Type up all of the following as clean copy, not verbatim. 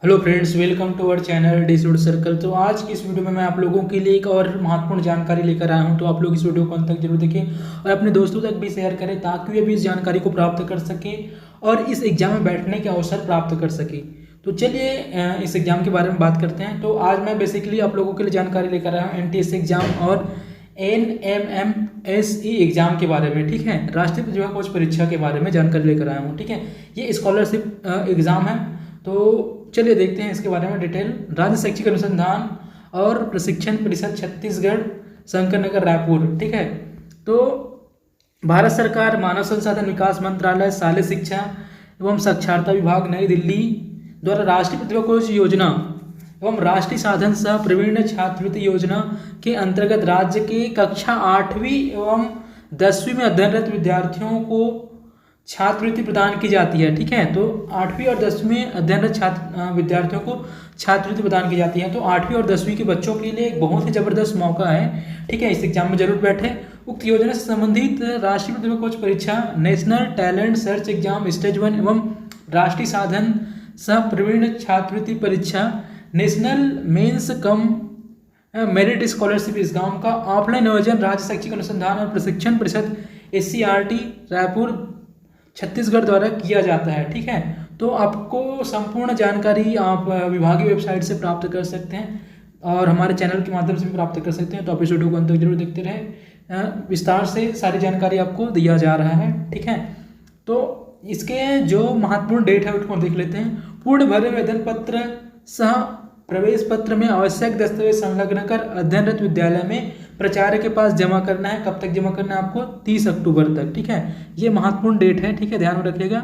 Hello friends, welcome to our channel disused circle. तो आज की इस वीडियो में मैं आप लोगों के लिए एक और महत्वपूर्ण जानकारी लेकर आया हूं। तो आप लोग इस वीडियो को अंत तक जरूर देखें और अपने दोस्तों तक भी शेयर करें ताकि वे भी इस जानकारी को प्राप्त कर सकें और इस एग्जाम में बैठने के अवसर प्राप्त कर सकें। तो चलिए इस एग्जाम के बारे में बात करते हैं। तो आज मैं बेसिकली आप लोगों के लिए जानकारी लेकर आया हूँ NTSC एग्जाम और NMMSE एग्जाम के बारे में। ठीक है, राष्ट्रीय प्रतिभा खोज परीक्षा के बारे में जानकारी लेकर आया हूँ। ठीक है, ये स्कॉलरशिप एग्जाम है। तो चलिए देखते हैं इसके बारे में डिटेल। राज्य शैक्षिक अनुसंधान और प्रशिक्षण परिषद छत्तीसगढ़, शंकर नगर, रायपुर। ठीक है, तो भारत सरकार मानव संसाधन विकास मंत्रालय, शालेय शिक्षा एवं साक्षरता विभाग, नई दिल्ली द्वारा राष्ट्रीय प्रतिभा खोज योजना एवं राष्ट्रीय साधन सह प्रवीण छात्रवृत्ति योजना के अंतर्गत राज्य के कक्षा 8वीं एवं 10वीं में अध्ययनरत विद्यार्थियों को छात्रवृत्ति प्रदान की जाती है। ठीक है, तो 8वीं और 10वीं में अध्ययनरत छात्र विद्यार्थियों को छात्रवृत्ति प्रदान की जाती है। तो 8वीं और 10वीं के बच्चों के लिए एक बहुत ही जबरदस्त मौका है। ठीक है, इस एग्जाम में जरूर बैठे। उक्त योजना से संबंधित राष्ट्रीय प्रतिभा खोज परीक्षा, national talent search exam stage 1 एवं राष्ट्रीय साधन सह प्रवीण छात्रवृत्ति परीक्षा, national means cum merit scholarship exam का ऑफलाइन आयोजन राज्य शैक्षिक अनुसंधान और प्रशिक्षण परिषद SCRT रायपुर छत्तीसगढ़ द्वारा किया जाता है। ठीक है, तो आपको संपूर्ण जानकारी आप विभागीय वेबसाइट से प्राप्त कर सकते हैं और हमारे चैनल के माध्यम से भी प्राप्त कर सकते हैं। तो आप इस वीडियो को अंत तक जरूर देखते रहे, विस्तार से सारी जानकारी आपको दिया जा रहा है। ठीक है, तो इसके जो महत्वपूर्ण डेट है उसको देख लेते हैं। पूर्ण भरे आवेदन पत्र सह प्रवेश पत्र में आवश्यक दस्तावेज संलग्न कर अध्ययनरत विद्यालय में प्राचार्य के पास जमा करना है। कब तक जमा करना है आपको? 30 अक्टूबर तक। ठीक है, ये महत्वपूर्ण डेट है। ठीक है, ध्यान में रखिएगा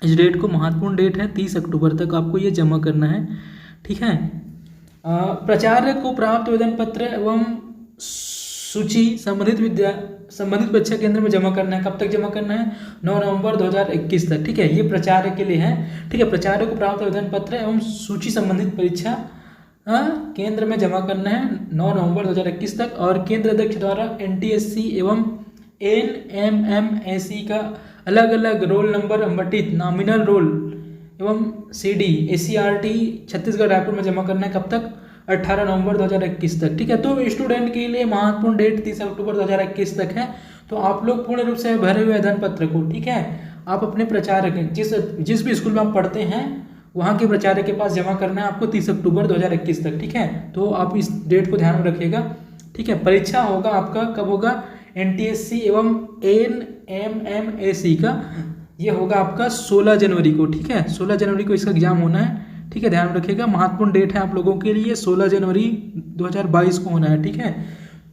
इस डेट को, महत्वपूर्ण डेट है 30 अक्टूबर तक आपको ये जमा करना है। ठीक है, प्राचार्य को प्राप्त आवेदन पत्र एवं सूची संबंधित परीक्षा केंद्र में जमा करना है। कब तक जमा करना है? 9 नवंबर 2021 तक। ठीक है, ये प्राचार्य के लिए है। ठीक है, प्राचार्य को प्राप्त आवेदन पत्र एवं सूची संबंधित परीक्षा केंद्र में जमा करना है 9 नवंबर 2021 तक। और केंद्र अध्यक्ष द्वारा NTSC एवं NMMSE का अलग अलग रोल नंबर आवंटित नॉमिनल रोल एवं CD SCRT छत्तीसगढ़ रायपुर में जमा करना है। कब तक? 18 नवंबर 2021 तक। ठीक है, तो स्टूडेंट के लिए महत्वपूर्ण डेट 30 अक्टूबर 2021 तक है। तो आप लोग पूर्ण रूप से भरे हुए आवेदन पत्र को, ठीक है, आप अपने प्राचार्य के जिस भी स्कूल में आप पढ़ते हैं वहाँ के प्राचार्य के पास जमा करना है आपको 30 अक्टूबर 2021 तक। ठीक है, तो आप इस डेट को ध्यान में रखिएगा। ठीक है, परीक्षा होगा आपका कब होगा? NTSC एवं NMMSE का ये होगा आपका 16 जनवरी को। ठीक है, 16 जनवरी को इसका एग्जाम होना है। ठीक है, ध्यान रखिएगा, महत्वपूर्ण डेट है आप लोगों के लिए, 16 जनवरी 2022 को होना है। ठीक है,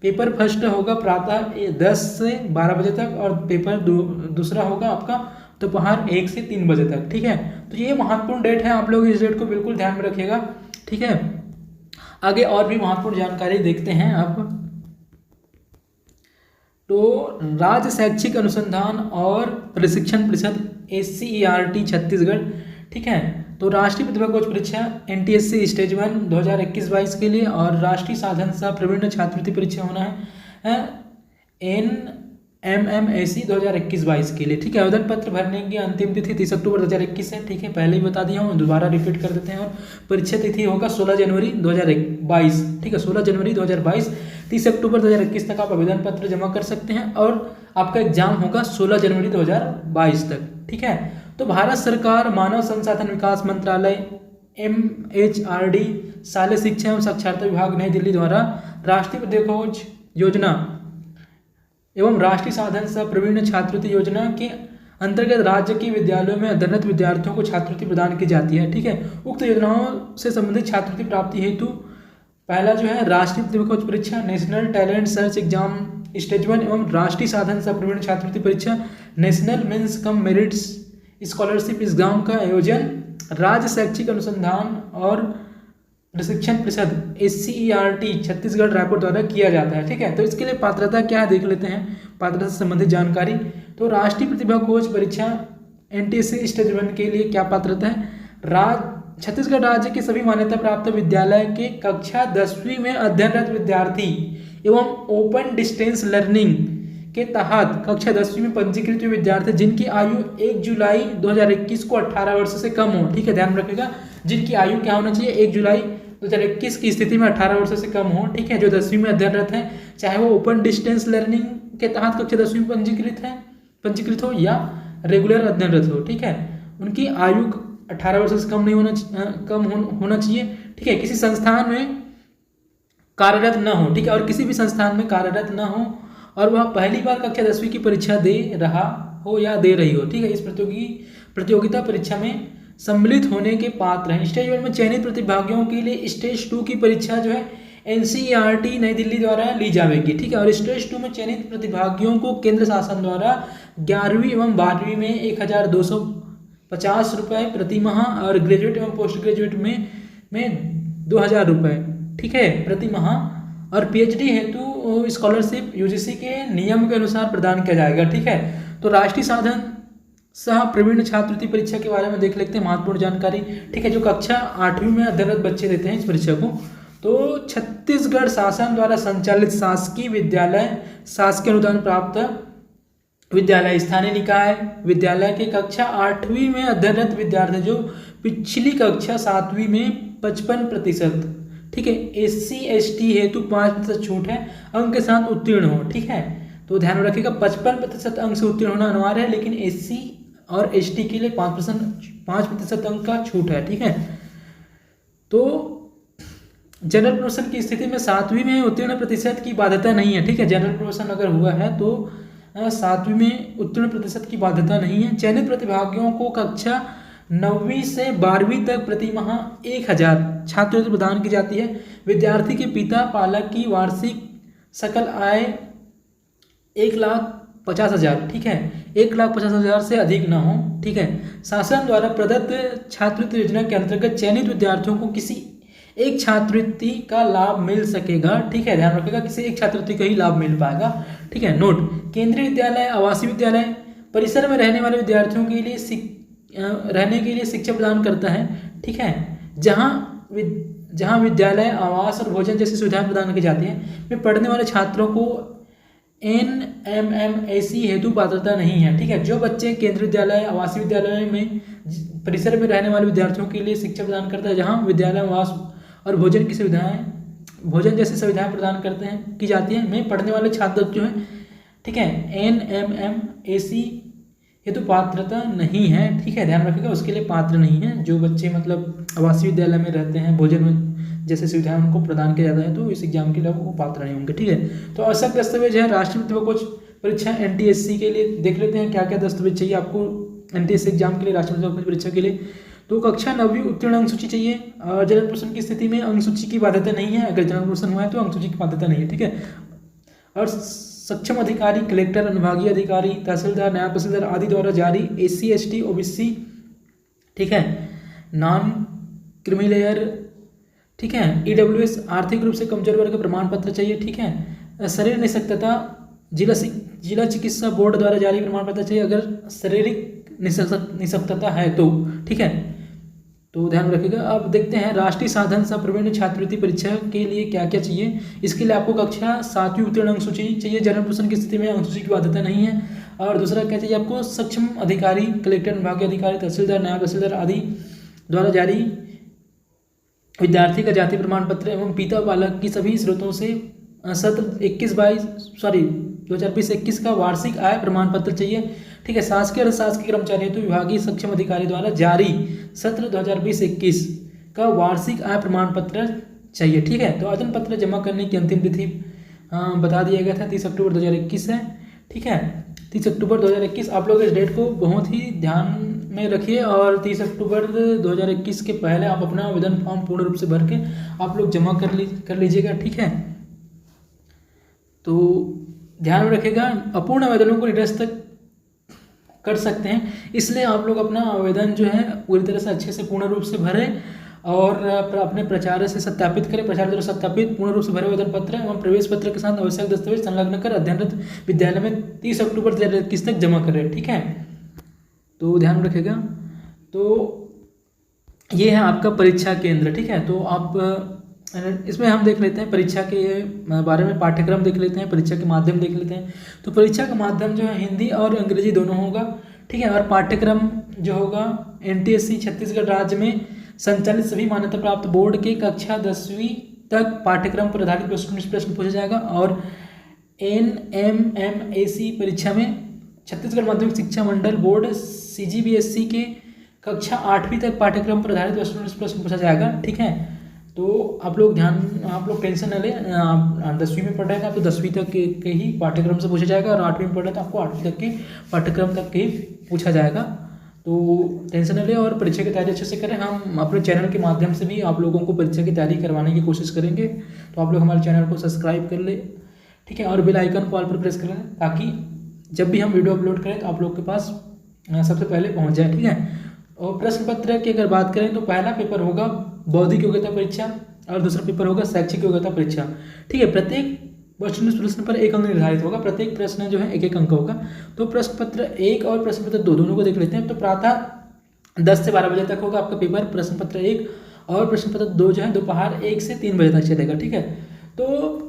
पेपर फर्स्ट होगा प्रातः 10 से 12 बजे तक और पेपर दूसरा होगा आपका दोपहर 1 से 3 बजे तक। ठीक है, तो ये महत्वपूर्ण डेट है, आप लोग इस डेट को बिल्कुल ध्यान में रखिएगा। ठीक है, आगे और भी महत्वपूर्ण जानकारी देखते हैं आप। तो राज्य शैक्षिक अनुसंधान और प्रशिक्षण परिषद SCERT छत्तीसगढ़, ठीक है, तो राष्ट्रीय प्रतिभा खोज परीक्षा NTSC स्टेज 1 2021-22 के लिए और राष्ट्रीय साधन सह प्रवीण छात्रवृत्ति परीक्षा होना है NMMSE 2021-22 के लिए। ठीक है, आवेदन पत्र भरने की अंतिम तिथि 30 अक्टूबर 2021 है। ठीक है, पहले ही बता दिया हूँ, दोबारा रिपीट कर देते हैं। और परीक्षा तिथि होगा 16 जनवरी 2022। ठीक है, 16 जनवरी 2022, 30 अक्टूबर 2021 तक आप आवेदन पत्र जमा कर सकते हैं और आपका एग्जाम होगा 16 जनवरी 2022 तक। ठीक है, तो भारत सरकार मानव संसाधन विकास मंत्रालय MHRD, शालेय शिक्षा एवं साक्षरता विभाग, नई दिल्ली द्वारा राष्ट्रीय प्रतिभा खोज योजना एवं राष्ट्रीय साधन सह प्रवीण छात्रवृत्ति योजना के अंतर्गत राज्य के विद्यालयों में अध्ययनरत विद्यार्थियों को छात्रवृत्ति प्रदान की जाती है। ठीक है, उक्त योजनाओं से संबंधित छात्रवृत्ति प्राप्ति हेतु पहला जो है राष्ट्रीय प्रतिभा खोज परीक्षा, national talent search exam stage 1 एवं राष्ट्रीय साधन सह प्रवीण छात्रवृत्ति परीक्षा, national means cum merit scholarship exam का आयोजन राज्य शैक्षिक अनुसंधान और प्रशिक्षण परिषद SCERT छत्तीसगढ़ रायपुर द्वारा किया जाता है। ठीक है, तो इसके लिए पात्रता क्या है देख लेते हैं, पात्रता से संबंधित जानकारी। तो राष्ट्रीय प्रतिभा खोज परीक्षा NTSC स्टेज 1 के लिए क्या पात्रता है? छत्तीसगढ़ राज्य के सभी मान्यता प्राप्त विद्यालय के कक्षा 10वीं में अध्ययनरत विद्यार्थी एवं ओपन डिस्टेंस लर्निंग के तहत कक्षा 10वीं में पंजीकृत हुए विद्यार्थी जिनकी आयु 1 जुलाई 2021 को 18 वर्ष से कम हो, ठीक है, ध्यान रखिएगा, जिनकी आयु क्या होना चाहिए, 1 जुलाई 2021 की स्थिति में 18 वर्ष से कम हो, ठीक है, जो 10वीं में अध्ययनरत हैं, चाहे वो ओपन डिस्टेंस लर्निंग के तहत कक्षा 10वीं में पंजीकृत हो या रेगुलर अध्ययनरत हो, ठीक है, उनकी आयु 18 वर्ष से कम नहीं होना चाहिए, ठीक है, किसी संस्थान में कार्यरत न हो, ठीक है, और किसी भी संस्थान में कार्यरत न हो और वह पहली बार कक्षा 10वीं की परीक्षा दे रहा हो या दे रही हो, ठीक है, इस प्रतियोगिता परीक्षा में सम्मिलित होने के पात्र हैं। स्टेज 1 में चयनित प्रतिभागियों के लिए स्टेज 2 की परीक्षा जो है NCERT नई दिल्ली द्वारा ली जाएगी, ठीक है, और स्टेज 2 में चयनित प्रतिभागियों को केंद्र शासन द्वारा 11वीं एवं 12वीं में 1250 रुपये प्रति माह और ग्रेजुएट एवं पोस्ट ग्रेजुएट में 2000 रुपये, ठीक है, प्रति माह, और PhD हेतु स्कॉलरशिप UGC के नियम के अनुसार प्रदान किया जाएगा, ठीक है। तो राष्ट्रीय साधन सह प्रवीण छात्रवृत्ति परीक्षा के बारे में देख लेते हैं, महत्वपूर्ण जानकारी, ठीक है, जो कक्षा 8वीं में अध्ययनरत बच्चे देते हैं इस परीक्षा को। तो छत्तीसगढ़ शासन द्वारा संचालित शासकीय विद्यालय, शासकीय अनुदान प्राप्त विद्यालय, स्थानीय निकाय विद्यालय के कक्षा 8वीं में अध्ययनरत विद्यार्थी जो पिछली कक्षा 7वीं में 55%, ठीक है, SC ST हेतु 5% छूट है, अंक के साथ उत्तीर्ण हो, ठीक है, तो ध्यान रखिएगा 55% अंक से उत्तीर्ण होना अनिवार्य है, लेकिन SC और ST के लिए 5% अंक का छूट है, ठीक है। तो जनरल प्रमोशन की स्थिति में 7वीं में उत्तीर्ण प्रतिशत की बाध्यता नहीं है, ठीक है, जनरल प्रमोशन अगर हुआ है तो 7वीं में उत्तीर्ण प्रतिशत की बाध्यता नहीं है। चयनित प्रतिभागियों को कक्षा 9वीं से 12वीं तक प्रति माह 1000 छात्रवृत्ति प्रदान की जाती है। विद्यार्थी के पिता पालक की वार्षिक सकल आय 1,50,000, ठीक है, 1,50,000 से अधिक ना हो, ठीक है। शासन द्वारा प्रदत्त छात्रवृत्ति योजना के अंतर्गत चयनित विद्यार्थियों को किसी एक छात्रवृत्ति का लाभ मिल सकेगा, ठीक है, ध्यान रखिएगा, किसी एक छात्रवृत्ति का ही लाभ मिल पाएगा, ठीक है। नोट, केंद्रीय विद्यालय, आवासीय विद्यालय परिसर में रहने वाले विद्यार्थियों के लिए रहने के लिए शिक्षा प्रदान करता है, ठीक है, जहाँ विद्यालय, आवास और भोजन जैसी सुविधाएं प्रदान की जाती हैं, में पढ़ने वाले छात्रों को NMMAC हेतु पात्रता नहीं है, ठीक है। जो बच्चे केंद्रीय विद्यालय, आवासीय विद्यालय में परिसर में रहने वाले विद्यार्थियों के लिए शिक्षा प्रदान करता है, जहाँ विद्यालय, आवास और भोजन जैसी सुविधाएं प्रदान की जाती हैं, में पढ़ने वाले छात्र जो हैं, ठीक है, NMMAC हेतु पात्रता नहीं है, ठीक है, ध्यान रखिएगा, उसके लिए पात्र नहीं है। जो बच्चे मतलब आवासीय विद्यालय में रहते हैं, भोजन में जैसे सुविधाएं उनको प्रदान किया जाता है, तो इस एग्जाम के लिए वो पात्र नहीं होंगे, ठीक है। तो आवश्यक दस्तावेज है राष्ट्रीय प्रतिभा खोज परीक्षा NTSC के लिए, देख लेते हैं क्या क्या दस्तावेज चाहिए आपको NTSC एग्जाम के लिए, राष्ट्रीय प्रतिभा खोज परीक्षा के लिए। तो कक्षा 9वीं उत्तीर्ण अंक सूची चाहिए, और जनरल प्रमोशन की स्थिति में अंक सूची की बाध्यता नहीं है, अगर जनरल प्रमोशन हुआ है तो अंक सूची की बाध्यता नहीं है, ठीक है। और सक्षम अधिकारी, कलेक्टर, अनुभागीय अधिकारी, तहसीलदार, नायब तहसीलदार आदि द्वारा जारी SC ST OBC, ठीक है, नॉन क्रीमी लेयर, ठीक है, EWS आर्थिक रूप से कमजोर वर्ग का प्रमाण पत्र चाहिए, ठीक है। शरीर निःशक्तता जिला चिकित्सा बोर्ड द्वारा जारी प्रमाण पत्र चाहिए अगर शारीरिक निःशक्तता है तो, ठीक है। तो ध्यान रखिएगा। अब देखते हैं राष्ट्रीय साधन सह प्रवीण छात्रवृत्ति परीक्षा के लिए क्या क्या चाहिए। इसके लिए आपको कक्षा 7वीं उत्तीर्ण अंक सूची चाहिए, जनरल प्रमोशन की स्थिति में अंक सूची की बाध्यता नहीं है। और दूसरा क्या चाहिए आपको, सक्षम अधिकारी, कलेक्टर, विभागीय अधिकारी, तहसीलदार, नायब तहसीलदार आदि द्वारा जारी विद्यार्थी का जाति प्रमाण पत्र एवं पिता बालक की सभी स्रोतों से सत्र 2020-21 का वार्षिक आय प्रमाण पत्र चाहिए, ठीक है। शासकीय और शासकीय कर्मचारी हेतु विभागीय सक्षम अधिकारी द्वारा जारी सत्र 2020-21 का वार्षिक आय प्रमाण पत्र चाहिए, ठीक है। तो आवेदन पत्र जमा करने की अंतिम तिथि बता दिया गया था 30 अक्टूबर 2021 है, ठीक है। 30 अक्टूबर 2021 आप लोग इस डेट को बहुत ही ध्यान में रखिए, और 30 अक्टूबर 2021 के पहले आप अपना आवेदन फॉर्म पूर्ण रूप से भर के आप लोग जमा कर लीजिएगा, ठीक है। तो ध्यान में रखिएगा, अपूर्ण आवेदनों को निरस्त कर सकते हैं, इसलिए आप लोग अपना आवेदन जो है पूरी तरह से अच्छे से पूर्ण रूप से भरें और अपने प्राचार्य से सत्यापित करें, प्राचार्य द्वारा सत्यापित पूर्ण रूप से भरे आवेदन पत्र एवं प्रवेश पत्र के साथ आवश्यक दस्तावेज संलग्न कर अध्ययनरत विद्यालय में 30 अक्टूबर 2021 तक जमा करें, ठीक है। तो ध्यान रखिएगा। तो ये है आपका परीक्षा केंद्र, ठीक है। तो आप इसमें हम देख लेते हैं परीक्षा के बारे में, पाठ्यक्रम देख लेते हैं, परीक्षा के माध्यम देख लेते हैं। तो परीक्षा का माध्यम जो है हिंदी और अंग्रेजी दोनों होगा, ठीक है। और पाठ्यक्रम जो होगा NTSC छत्तीसगढ़ राज्य में संचालित सभी मान्यता प्राप्त बोर्ड के कक्षा 10वीं तक पाठ्यक्रम पर आधारित प्रश्न पूछा जाएगा। और NMMAC परीक्षा में छत्तीसगढ़ माध्यमिक शिक्षा मंडल बोर्ड CGBSC के कक्षा 8वीं तक पाठ्यक्रम पर आधारित प्रश्न पूछा जाएगा, ठीक है। तो आप लोग टेंशन न लें, आप 10वीं में पढ़ रहे हैं तो 10वीं तक के ही पाठ्यक्रम से पूछा जाएगा, और 8वीं में पढ़ रहे हैं तो आपको 8वीं तक के पाठ्यक्रम तक के ही पूछा जाएगा। तो टेंशन न लें और परीक्षा की तैयारी अच्छे से करें। हम अपने चैनल के माध्यम से भी आप लोगों को परीक्षा की तैयारी करवाने की कोशिश करेंगे, तो आप लोग हमारे चैनल को सब्सक्राइब कर ले, ठीक है। और बेल आइकन को ऑल पर प्रेस कर लें, ताकि जब भी हम वीडियो अपलोड करें तो आप लोग के पास सबसे पहले पहुँच जाए, ठीक है। और प्रश्न पत्र की अगर बात करें तो पहला पेपर होगा बौद्धिक योग्यता परीक्षा और दूसरा पेपर होगा शैक्षिक योग्यता परीक्षा, ठीक है। प्रत्येक प्रश्न पर 1 अंक निर्धारित होगा, प्रत्येक प्रश्न जो है 1-1 अंक होगा। तो प्रश्न पत्र 1 और प्रश्न पत्र 2 दोनों को देख लेते हैं। तो प्रातः 10 से 12 बजे तक होगा आपका पेपर प्रश्न पत्र 1, और प्रश्न पत्र 2 जो है दोपहर 1 से 3 बजे तक चलेगा, ठीक है। तो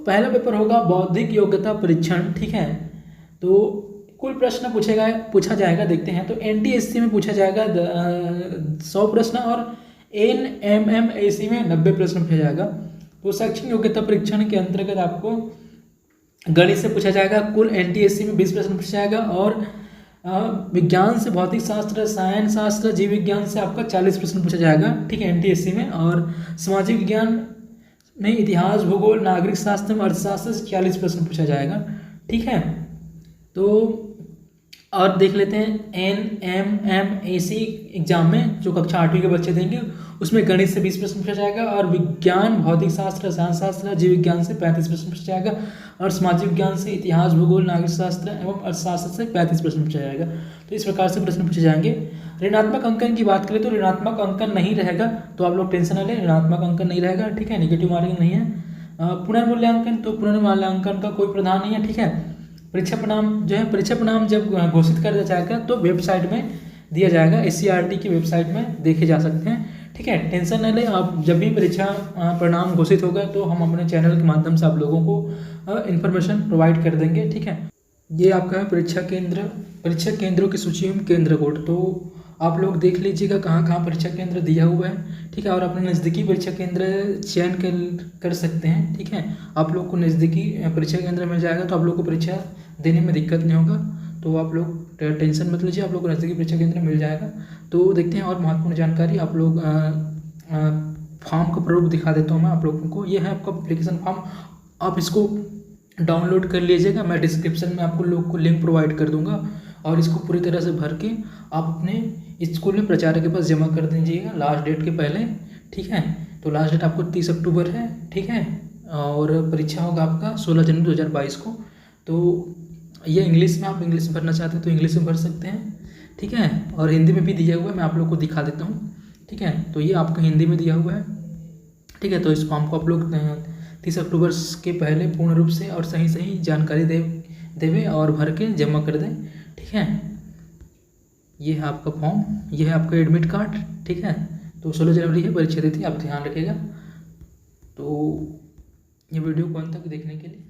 पहला पेपर होगा बौद्धिक योग्यता परीक्षण, ठीक है। तो कुल प्रश्न पूछा जाएगा, देखते हैं। तो NTSC में पूछा जाएगा 100 प्रश्न और NMMAC में 90 प्रश्न पूछा जाएगा। तो शैक्षणिक योग्यता परीक्षण के अंतर्गत आपको गणित से पूछा जाएगा, कुल NTSC में 20 प्रश्न पूछा जाएगा, और विज्ञान से भौतिक शास्त्र, रसायन शास्त्र, जीव विज्ञान से आपका 40 प्रश्न पूछा जाएगा, ठीक है, NTSC में। और सामाजिक विज्ञान में इतिहास, भूगोल, नागरिक शास्त्र में अर्थशास्त्र से 40 प्रश्न पूछा जाएगा, ठीक है। तो और देख लेते हैं NMMAC एग्जाम में जो कक्षा 8वीं के बच्चे देंगे उसमें गणित से 20 प्रश्न पूछा जाएगा, और विज्ञान, भौतिक शास्त्र, रसायन शास्त्र, जीव विज्ञान से 35 प्रश्न पूछा जाएगा, और सामाजिक विज्ञान से इतिहास, भूगोल, नागरिक शास्त्र एवं अर्थशास्त्र से 35 प्रश्न पूछा जाएगा। तो इस प्रकार से प्रश्न पूछे जाएंगे। ऋणात्मक अंकन की बात करें तो ऋणात्मक अंकन नहीं रहेगा, तो आप लोग टेंशन न लें, ऋणात्मक अंकन नहीं रहेगा, ठीक है। नेगेटिव मार्किंग नहीं है। पुनर्मूल्यांकन, तो पुनर्मूल्यांकन का कोई प्रावधान नहीं है, ठीक है। परीक्षा परिणाम जब घोषित कर दिया जाएगा तो वेबसाइट में दिया जाएगा, SCRT की वेबसाइट में देखे जा सकते हैं, ठीक है। टेंशन न लें, आप जब भी परीक्षा परिणाम घोषित होगा तो हम अपने चैनल के माध्यम से आप लोगों को इन्फॉर्मेशन प्रोवाइड कर देंगे, ठीक है। ये आपका है परीक्षा केंद्रों की सूची में केंद्र कोड। तो आप लोग देख लीजिएगा कहाँ कहाँ परीक्षा केंद्र दिया हुआ है, ठीक है। और अपने नज़दीकी परीक्षा केंद्र चयन कर सकते हैं, ठीक है। आप लोग को नज़दीकी परीक्षा केंद्र मिल जाएगा तो आप लोग को परीक्षा देने में दिक्कत नहीं होगा। तो आप लोग टेंशन मत लीजिए, आप लोग को नज़दीकी परीक्षा केंद्र मिल जाएगा। तो देखते हैं और महत्वपूर्ण जानकारी आप लोग फॉर्म का प्रारूप दिखा देता हूँ मैं आप लोगों को। ये है आपका एप्लीकेशन फॉर्म, आप इसको डाउनलोड कर लीजिएगा। मैं डिस्क्रिप्शन में आपको लोग को लिंक प्रोवाइड कर दूंगा, और इसको पूरी तरह से भर के आप अपने स्कूल में प्राचार्य के पास जमा कर दीजिएगा लास्ट डेट के पहले, ठीक है। तो लास्ट डेट आपको 30 अक्टूबर है, ठीक है। और परीक्षा होगा आपका 16 जनवरी 2022 को। तो ये इंग्लिश में, आप इंग्लिश भरना चाहते हैं तो इंग्लिश में भर सकते हैं, ठीक है। और हिंदी में भी दिया हुआ है, मैं आप लोग को दिखा देता हूँ, ठीक है। तो ये आपका हिंदी में दिया हुआ है, ठीक है। तो इस फॉर्म को आप लोग 30 अक्टूबर के पहले पूर्ण रूप से और सही जानकारी देवे और भर के जमा कर दें, ठीक है। ये है आपका फॉर्म, ये है आपका एडमिट कार्ड, ठीक है। तो 16 जनवरी है परीक्षा तिथि, आप ध्यान रखिएगा। तो ये वीडियो को अंत तक देखने के लिए